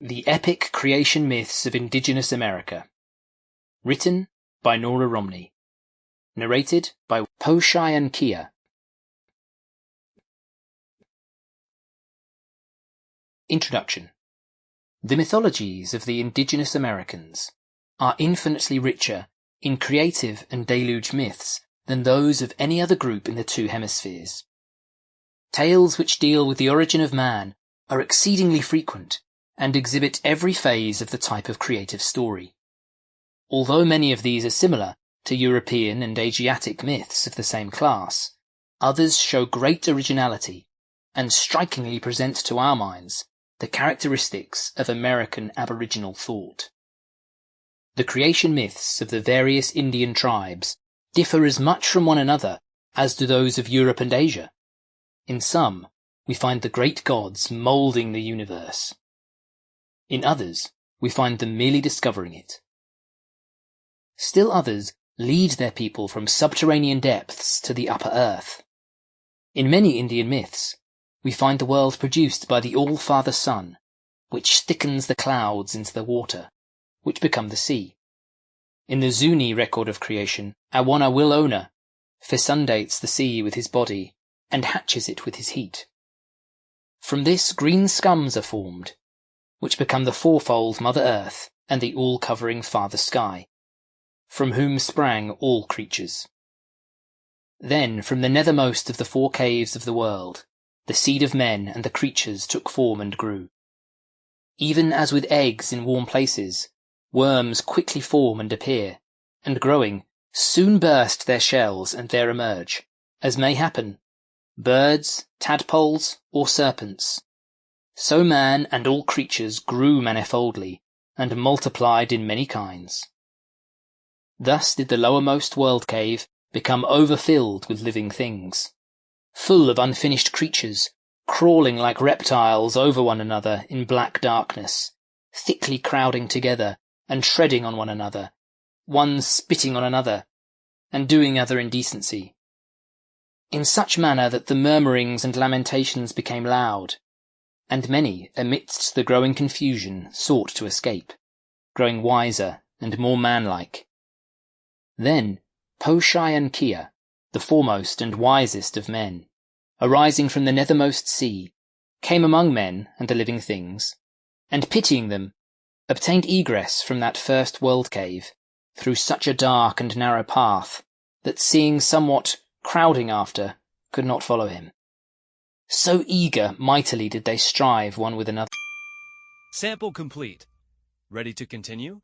The Epic Creation Myths of Indigenous America. Written by Norah Romney. Narrated by Shai An Kia. Introduction. The mythologies of the Indigenous Americans are infinitely richer in creative and deluge myths than those of any other group in the two hemispheres. Tales which deal with the origin of man are exceedingly frequent and exhibit every phase of the type of creative story. Although many of these are similar to European and Asiatic myths of the same class, others show great originality and strikingly present to our minds the characteristics of American aboriginal thought. The creation myths of the various Indian tribes differ as much from one another as do those of Europe and Asia. In some, we find the great gods moulding the universe. In others, we find them merely discovering it. Still others lead their people from subterranean depths to the upper earth. In many Indian myths, we find the world produced by the All-Father Sun, which thickens the clouds into the water, which become the sea. In the Zuñi record of creation, Awonawilona fecundates the sea with his body and hatches it with his heat. From this green scums are formed, which become the fourfold Mother Earth and the all-covering Father Sky, from whom sprang all creatures. Then, from the nethermost of the four caves of the world, the seed of men and the creatures took form and grew. Even as with eggs in warm places, worms quickly form and appear, and growing, soon burst their shells and there emerge, as may happen, birds, tadpoles, or serpents. So man and all creatures grew manifoldly, and multiplied in many kinds. Thus did the lowermost world cave become overfilled with living things, full of unfinished creatures, crawling like reptiles over one another in black darkness, thickly crowding together and treading on one another, one spitting on another, and doing other indecency, in such manner that the murmurings and lamentations became loud, and many, amidst the growing confusion, sought to escape, growing wiser and more manlike. Then Shai An Kia, the foremost and wisest of men, arising from the nethermost sea, came among men and the living things, and pitying them, obtained egress from that first world cave, through such a dark and narrow path, that seeing somewhat crowding after, could not follow him. So eager mightily did they strive one with another. Sample complete. Ready to continue?